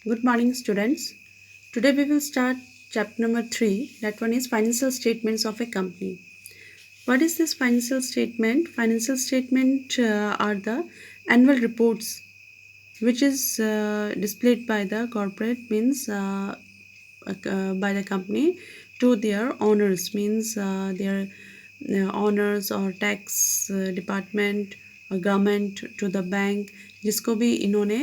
Good morning, students. Today we will start chapter number 3. That one is financial statements of a company. What is this financial statement? Financial statement are the annual reports which is displayed by the corporate means by the company to their owners means their owners or tax department और government to the bank जिसको भी इन्होंने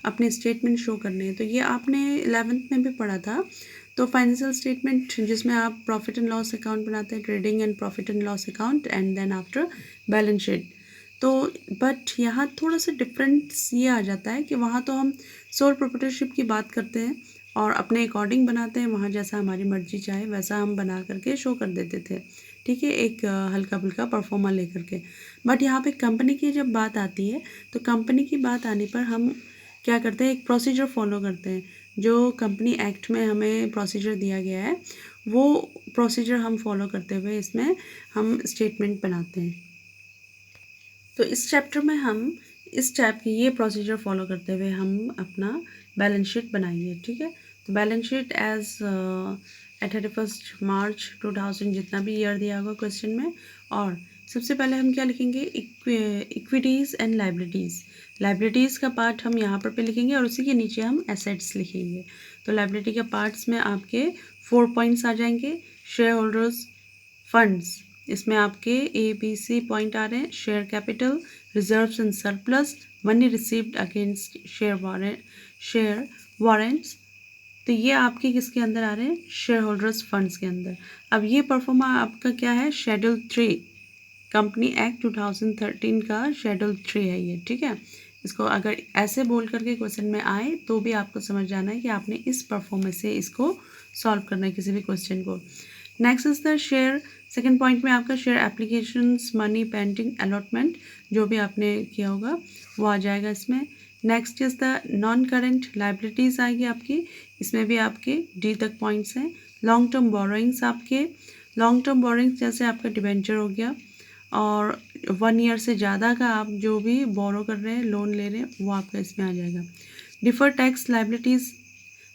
अपने statement show करने हैं। तो ये आपने 11th में भी पढ़ा था। तो फाइनेंशियल स्टेटमेंट जिसमें आप प्रॉफिट एंड लॉस अकाउंट बनाते हैं, trading and profit and loss account and then after balance sheet. तो बट यहाँ थोड़ा सा डिफरेंस ये आ जाता है कि वहाँ तो हम सोल प्रोप्राइटरशिप की बात करते हैं और अपने अकॉर्डिंग बनाते हैं, वहाँ जैसा हमारी मर्जी चाहे वैसा हम बना करके शो कर देते थे, ठीक है, एक हल्का फुल्का परफॉर्मा लेकर के। बट यहाँ पे कंपनी की जब बात आती है तो कंपनी की बात आने पर हम क्या करते हैं, एक प्रोसीजर फॉलो करते हैं। जो कंपनी एक्ट में हमें प्रोसीजर दिया गया है वो प्रोसीजर हम फॉलो करते हुए इसमें हम स्टेटमेंट बनाते हैं। तो इस चैप्टर में हम इस टाइप की ये प्रोसीजर फॉलो करते हुए हम अपना बैलेंस शीट बनाएंगे, ठीक है। तो बैलेंस शीट एज 31 मार्च 2000 जितना भी ईयर दिया होगा क्वेश्चन में। और सबसे पहले हम क्या लिखेंगे, इक्विटीज़ एंड लाइबिलिटीज़। लाइबिलिटीज़ का पार्ट हम यहाँ पर पे लिखेंगे और उसी के नीचे हम एसेट्स लिखेंगे। तो लाइबिलिटी के पार्ट्स में आपके 4 पॉइंट्स आ जाएंगे। शेयर होल्डर्स फंड्स, इसमें आपके ABC पॉइंट आ रहे हैं। Share capital, reserves and surplus, money received against share warrants. तो ये आपके किसके अंदर आ रहे हैं, शेयर होल्डर्स फंड्स के अंदर। अब ये परफॉर्मा आपका क्या है, शेड्यूल 3, कंपनी एक्ट 2013 का शेड्यूल 3 है ये, ठीक है। इसको अगर ऐसे बोल करके क्वेश्चन में आए तो भी आपको समझ जाना है कि आपने इस परफॉर्मेंस से इसको सॉल्व करना है किसी भी क्वेश्चन को। Next is the share, second point में आपका share applications, money pending, allotment जो भी आपने किया होगा वो आ जाएगा इसमें। Next is the non current liabilities आएगी आपकी, इसमें भी आपके D तक पॉइंट्स हैं। लॉन्ग टर्म बोरोइंग्स, आपके लॉन्ग टर्म बोरोइंग्स जैसे आपका डिबेंचर हो गया और 1 ईयर से ज़्यादा का आप जो भी बोरो कर रहे हैं, लोन ले रहे हैं, वो आपका इसमें आ जाएगा। डिफर्ड टैक्स लाइबिलिटीज़,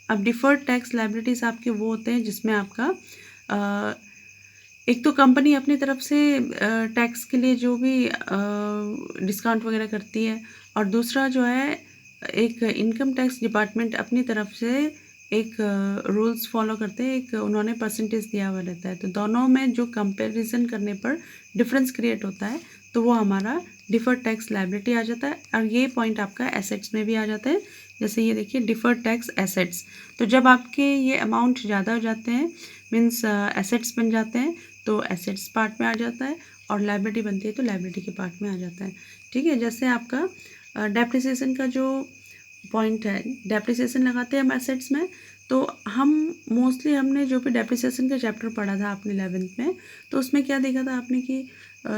अब डिफर्ड टैक्स लाइबिलिटीज़ आपके वो होते हैं जिसमें आपका एक तो कंपनी अपनी तरफ से टैक्स के लिए जो भी डिस्काउंट वगैरह करती है, और दूसरा जो है एक इनकम टैक्स डिपार्टमेंट अपनी तरफ से एक रूल्स फॉलो करते हैं, एक उन्होंने परसेंटेज दिया हुआ रहता है। तो दोनों में जो कंपैरिजन करने पर डिफरेंस क्रिएट होता है तो वो हमारा डिफर्ड टैक्स लायबिलिटी आ जाता है। और ये पॉइंट आपका एसेट्स में भी आ जाता है, जैसे ये देखिए डिफर्ड टैक्स एसेट्स। तो जब आपके ये अमाउंट ज़्यादा हो जाते हैं मीन्स एसेट्स बन जाते हैं तो एसेट्स पार्ट में आ जाता है, और लायबिलिटी बनती है तो लायबिलिटी के पार्ट में आ जाता है, ठीक है। जैसे आपका डेप्रिसिएशन का जो पॉइंट है, डेप्रिसिएशन लगाते हैं हम एसेट्स में, तो हम मोस्टली हमने जो भी डेप्रिसिएशन का चैप्टर पढ़ा था आपने 11th में, तो उसमें क्या देखा था आपने कि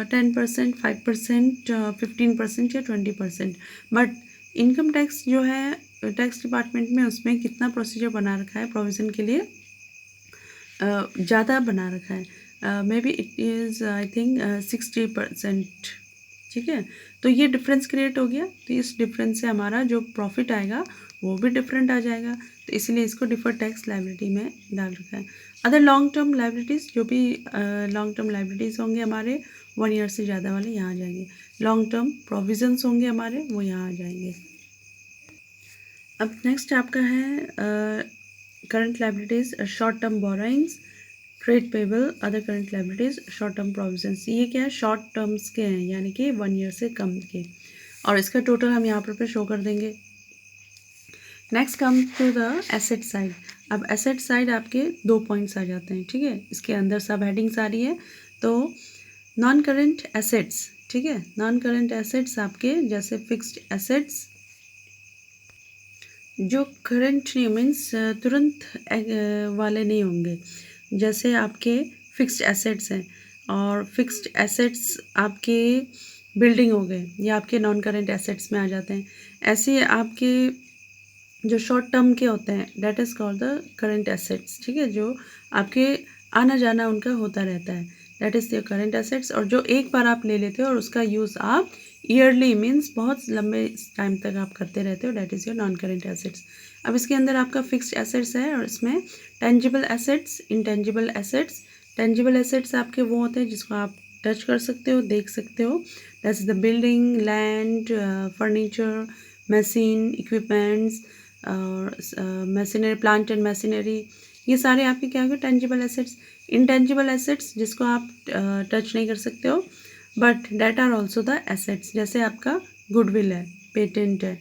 10%, 5%, 15% या 20%। बट इनकम टैक्स जो है टैक्स डिपार्टमेंट में उसमें कितना प्रोसीजर बना रखा है प्रोविज़न के लिए, ज़्यादा बना रखा है, may be it is I think 60%, ठीक है। तो ये डिफरेंस क्रिएट हो गया, तो इस डिफरेंस से हमारा जो प्रॉफिट आएगा वो भी डिफरेंट आ जाएगा, तो इसलिए इसको डिफर्ड टैक्स लायबिलिटी में डाल रखा है। अदर लॉन्ग टर्म लायबिलिटीज़, जो भी लॉन्ग टर्म लायबिलिटीज़ होंगे हमारे 1 ईयर से ज़्यादा वाले यहाँ आ जाएंगे। लॉन्ग टर्म प्रोविजंस होंगे हमारे वो यहाँ आ जाएंगे। अब नेक्स्ट आपका है current liabilities, short term borrowings, trade payable, other current liabilities, short term provisions. ये क्या है, शॉर्ट टर्म्स के हैं, यानी कि 1 ईयर से कम के, और इसका टोटल हम यहाँ पर शो कर देंगे। Next come to the asset side. अब एसेट साइड आपके 2 पॉइंट्स आ जाते हैं, ठीक है। इसके अंदर सब हेडिंग्स आ रही है। तो नॉन करेंट एसेट्स, ठीक है, नॉन करेंट एसेट्स आपके जैसे फिक्स्ड एसेट्स जो करंट नहीं मीन्स तुरंत वाले नहीं होंगे, जैसे आपके फिक्स्ड एसेट्स हैं, और फिक्स्ड एसेट्स आपके बिल्डिंग हो गए, ये आपके नॉन करेंट एसेट्स में आ जाते हैं। ऐसे आपके जो शॉर्ट टर्म के होते हैं that is called the current assets, ठीक है, जो आपके आना जाना उनका होता रहता है, that is the current assets. और जो एक बार आप ले लेते हो और उसका यूज़ आप ईयरली मीन्स बहुत लंबे टाइम तक आप करते रहते हो, that is your non current assets. अब इसके अंदर आपका फिक्स्ड एसेट्स है और इसमें tangible assets, intangible assets. Tangible assets आपके वो होते हैं जिसको आप टच कर सकते हो, देख सकते हो। That's the building, land, furniture, machine, equipments और मशीनरी, प्लांट एंड मशीनरी, ये सारे आपके क्या होंगे, टेंजिबल एसेट्स। इंटेंजिबल एसेट्स जिसको आप टच नहीं कर सकते हो, but debt are also the assets, जैसे आपका गुडविल है, पेटेंट है।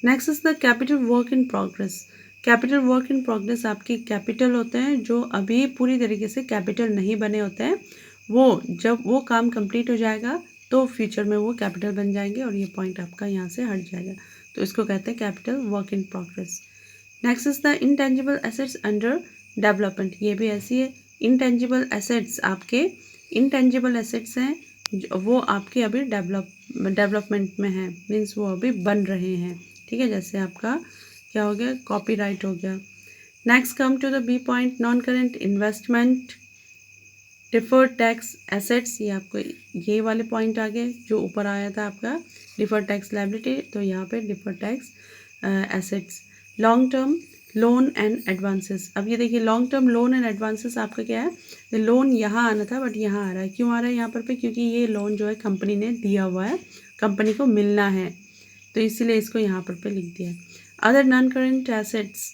Next is the capital work in progress. Capital work in progress आपके कैपिटल होते हैं जो अभी पूरी तरीके से कैपिटल नहीं बने होते हैं, वो जब वो काम कंप्लीट हो जाएगा तो फ्यूचर में वो कैपिटल बन जाएंगे और ये पॉइंट आपका यहाँ से हट जाएगा, तो इसको कहते हैं capital work in progress. Next is the intangible assets under development, ये भी ऐसी है। इंटेंजिबल एसेट्स आपके, इंटेंजिबल एसेट्स हैं वो आपके अभी डेवलपमेंट में हैं, मीन्स वो अभी बन रहे हैं, ठीक है। जैसे आपका क्या हो गया, कॉपीराइट हो गया। Next come to the B point, non current investment, deferred tax assets, ये आपको ये वाले पॉइंट आ गए जो ऊपर आया था आपका डिफर्ड टैक्स लायबिलिटी, तो यहाँ पे deferred tax assets. Long term loan and advances, अब ये देखिए long term loan and advances आपका क्या है, लोन यहाँ आना था बट यहाँ आ रहा है, क्यों आ रहा है यहाँ पर पे, क्योंकि ये लोन जो है कंपनी ने दिया हुआ है, कंपनी को मिलना है, तो इसीलिए इसको यहाँ पर पे लिख दिया है। Other non current assets,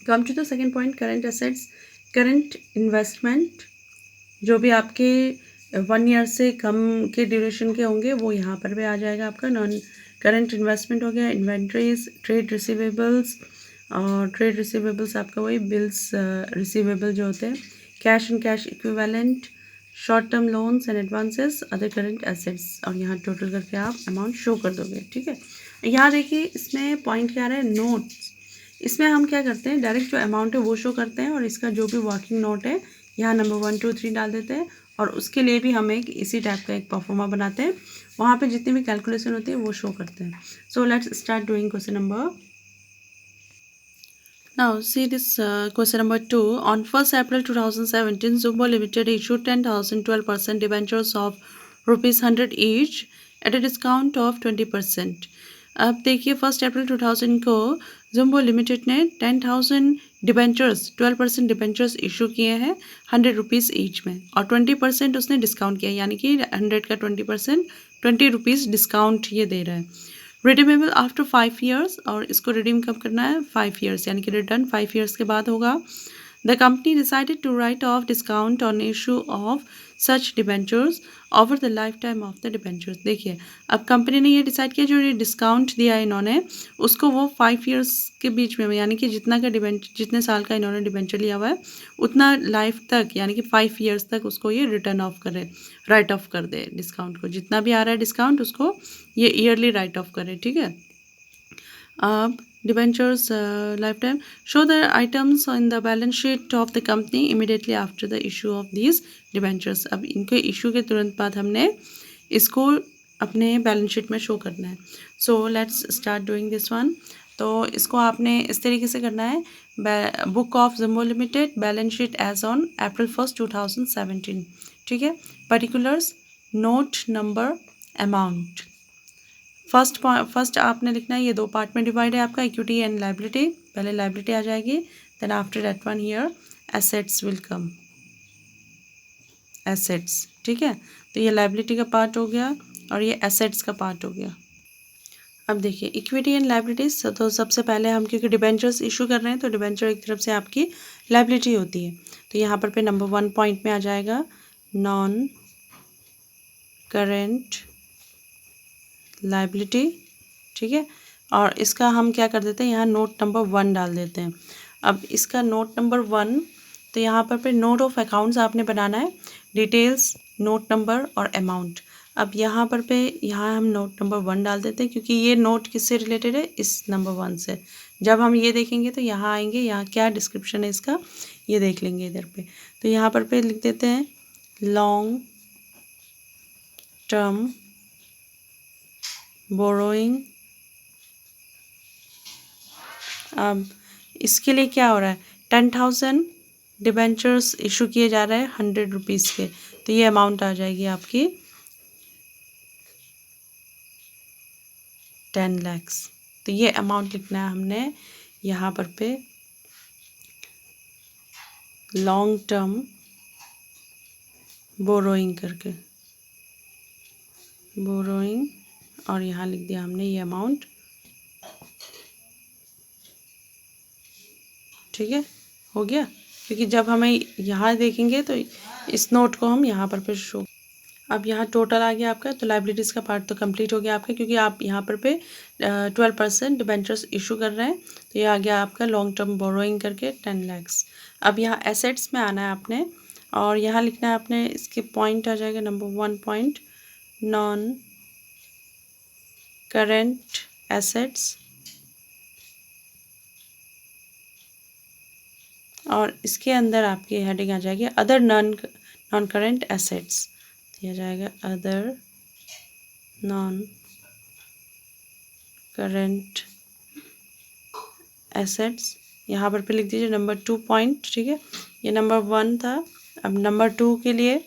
come to the second point, current assets, current investment, जो भी आपके 1 ईयर से कम के ड्यूरेशन के होंगे वो यहाँ पर भी आ जाएगा आपका। नॉन करेंट इन्वेस्टमेंट हो गया, इन्वेंट्रीज, ट्रेड रिसीवेबल्स, और ट्रेड रिसीवेबल्स आपका वही बिल्स रिसीवेबल जो होते हैं, cash and cash equivalent, short term loans and advances, other current assets, और यहाँ टोटल करके आप अमाउंट शो कर दोगे, ठीक है। यहाँ देखिए इसमें पॉइंट क्या रहा है, नोट्स, इसमें हम क्या करते हैं, डायरेक्ट जो अमाउंट है वो शो करते हैं और इसका जो भी वर्किंग नोट है यहाँ नंबर 1 2 3 डाल देते हैं, और उसके लिए भी हम एक इसी टाइप का एक परफॉर्मा बनाते हैं, वहाँ पे जितनी भी कैलकुलेशन होती है वो शो करते हैं। सो let's start doing question number. Now see this question number 2. On 1st April 2017, Zumbo Limited issued 10,000 12% debentures of ₹100 each at a discount of 20%. अब देखिए 1 अप्रैल 2000 को जुम्बो लिमिटेड ने 10,000 डिबेंचर्स 12% डिबेंचर्स इशू किए हैं ₹100 ईच में, और 20% उसने डिस्काउंट किया, यानी कि 100 का 20% ₹20 डिस्काउंट ये दे रहा है। रिडीमेबल आफ्टर 5 ईयर्स, और इसको रिडीम कब करना है, 5 ईयर्स, यानी कि रिटर्न 5 ईयर्स के बाद होगा। The company decided to write off discount on issue of such debentures over the life time of the debentures. देखिए अब कंपनी ने ये डिसाइड किया, जो ये डिस्काउंट दिया है इन्होंने उसको वो 5 ईयर्स के बीच में, यानी कि जितना का डिबेंचर, जितने साल का इन्होंने डिबेंचर लिया हुआ है उतना लाइफ तक, यानी कि 5 ईयर्स तक उसको ये रिटर्न ऑफ करे, राइट ऑफ कर दे डिस्काउंट को, जितना भी आ रहा है डिस्काउंट उसको ये ईयरली राइट ऑफ करे, ठीक है। अब debentures lifetime, show the items in the balance sheet of the company immediately after the issue of these debentures। अब इनके इशू के तुरंत बाद हमने इसको अपने बैलेंस शीट में शो करना है। So let's start doing this one. तो इसको आपने इस तरीके से करना है, book of Jumbo limited, balance sheet as on April 1st 2017, ठीक है। Particulars, note number, amount. First आपने लिखना है, ये 2 पार्ट में डिवाइड है आपका, इक्विटी एंड लायबिलिटी, पहले लायबिलिटी आ जाएगी, then after that one here assets will come, assets, ठीक है। तो ये लायबिलिटी का पार्ट हो गया और ये एसेट्स का पार्ट हो गया। अब देखिए इक्विटी एंड लायबिलिटीज, तो सबसे पहले हम क्योंकि डिबेंचर्स इशू कर रहे हैं तो डिबेंचर एक तरफ से आपकी लायबिलिटी होती है, तो यहाँ पर नंबर 1 पॉइंट में आ जाएगा नॉन करेंट लायबिलिटी, ठीक है। और इसका हम क्या कर देते हैं, यहाँ नोट नंबर 1 डाल देते हैं। अब इसका नोट नंबर 1, तो यहाँ पर नोट ऑफ अकाउंट्स आपने बनाना है, डिटेल्स, नोट नंबर और अमाउंट। अब यहाँ पर यहाँ हम नोट नंबर 1 डाल देते हैं, क्योंकि ये नोट किससे रिलेटेड है, इस नंबर 1 से। जब हम ये देखेंगे तो यहाँ आएंगे, यहाँ क्या डिस्क्रिप्शन है इसका ये देख लेंगे इधर पे। तो यहाँ पर लिख देते हैं लॉन्ग टर्म बोरोइंग। अब इसके लिए क्या हो रहा है, 10,000 डिबेंचर्स इशू किए जा रहे हैं ₹100 के, तो ये अमाउंट आ जाएगी आपकी 10 लाख। तो ये अमाउंट लिखना है हमने यहाँ पर पे लॉन्ग टर्म बोरोइंग करके बोरोइंग, और यहाँ लिख दिया हमने ये अमाउंट। ठीक है, हो गया। क्योंकि जब हमें यहाँ देखेंगे तो इस नोट को हम यहाँ पर शो। अब यहाँ टोटल आ गया आपका, तो लाइबिलिटीज़ का पार्ट तो कंप्लीट हो गया आपका, क्योंकि आप यहाँ पर पे 12% डिबेंचर्स इशू कर रहे हैं। तो ये आ गया आपका लॉन्ग टर्म बोरोइंग करके 10 lakhs। अब यहाँ एसेट्स में आना है आपने, और यहाँ लिखना है आपने, इसके पॉइंट आ जाएगा number 1 point non current assets, और इसके अंदर आपकी हेडिंग आ जाएगी अदर नॉन करेंट एसेट्स। तो यह जाएगा अदर नॉन करेंट एसेट्स। यहाँ पर लिख दीजिए नंबर 2 पॉइंट। ठीक है, ये नंबर 1 था। अब नंबर 2 के लिए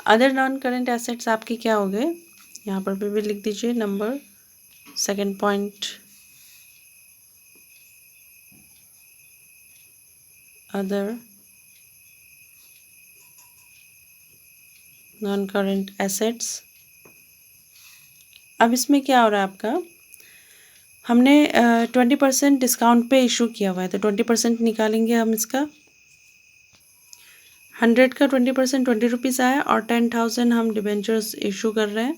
अदर नॉन करेंट एसेट्स आपके क्या हो गए, यहाँ पर भी लिख दीजिए number 2 point other non current assets. अब इसमें क्या हो रहा है आपका, हमने 20% डिस्काउंट पे इशू किया हुआ है, तो 20% निकालेंगे हम इसका। 100 का 20% 20 रुपीज़ आया, और 10,000 हम डिबेंचर्स इशू कर रहे हैं,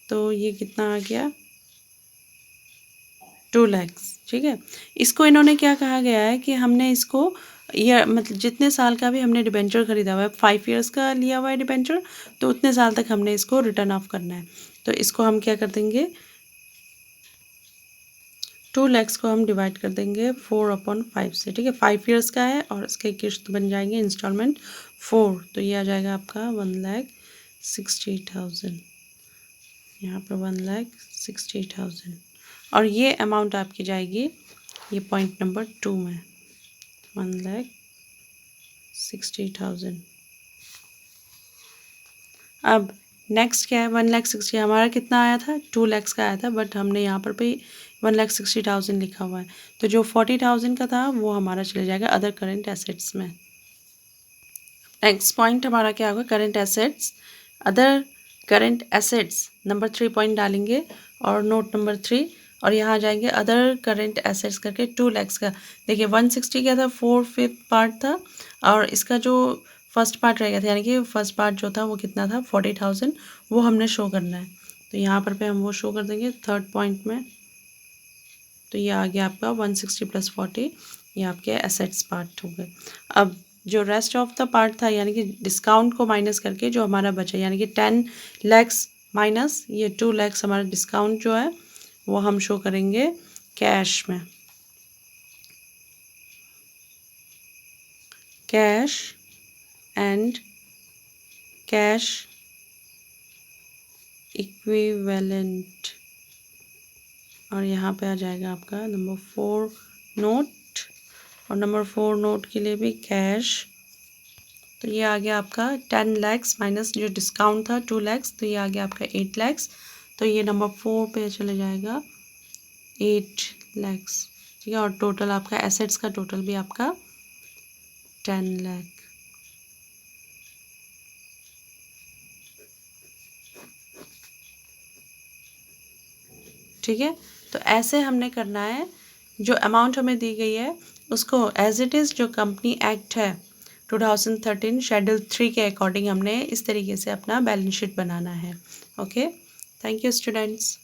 तो ये कितना आ गया 2 lakhs। ठीक है, इसको इन्होंने क्या कहा गया है कि हमने इसको ये मतलब जितने साल का भी हमने डिबेंचर खरीदा हुआ है, 5 years का लिया हुआ है डिबेंचर, तो उतने साल तक हमने इसको रिटर्न ऑफ करना है। तो इसको हम क्या कर देंगे, 2 lakhs को हम डिवाइड कर देंगे 4/5 से। ठीक है, 5 years का है, और इसके किस्त बन जाएंगे इंस्टॉलमेंट 4, तो ये आ जाएगा आपका 1,60,000। यहाँ पर 1,60,000, और ये अमाउंट आपकी जाएगी ये पॉइंट नंबर 2 में 1,60,000। अब नेक्स्ट क्या है, 1,60,000 हमारा कितना आया था, 2 lakhs का आया था, बट हमने यहाँ पर पे 1,60,000 लिखा हुआ है, तो जो 40,000 का था वो हमारा चले जाएगा अदर करेंट एसेट्स में। नेक्स्ट पॉइंट हमारा क्या होगा, current assets, other current assets number 3 point डालेंगे, और नोट नंबर 3, और यहाँ आ जाएंगे अदर करेंट एसेट्स करके 2 lakhs का। देखिए 160 क्या था, 4/5 पार्ट था, और इसका जो फर्स्ट पार्ट रहेगा था, यानी कि फर्स्ट पार्ट जो था वो कितना था 40,000, वो हमने शो करना है। तो यहाँ पर हम वो शो कर देंगे 3rd पॉइंट में। तो ये आ गया आपका 160 + 40, ये आपके एसेट्स पार्ट हो गए। अब जो रेस्ट ऑफ द पार्ट था, यानी कि डिस्काउंट को माइनस करके जो हमारा बचा, यानी कि 10 lakhs माइनस ये 2 lakhs हमारा डिस्काउंट जो है वो हम शो करेंगे कैश में, कैश एंड कैश इक्विवेलेंट, और यहाँ पे आ जाएगा आपका नंबर 4 नोट, और नंबर 4 नोट के लिए भी कैश। तो ये आ गया आपका 10 lakhs माइनस जो डिस्काउंट था 2 lakhs, तो ये आ गया आपका 8 lakhs। तो ये नंबर 4 पे चले जाएगा 8 lakhs। ठीक है, और टोटल आपका एसेट्स का टोटल भी आपका 10 lakh। ठीक है, तो ऐसे हमने करना है, जो अमाउंट हमें दी गई है उसको एज इट इज़ जो कंपनी एक्ट है 2013 शेड्यूल 3 के अकॉर्डिंग हमने इस तरीके से अपना बैलेंस शीट बनाना है। Okay, thank you students.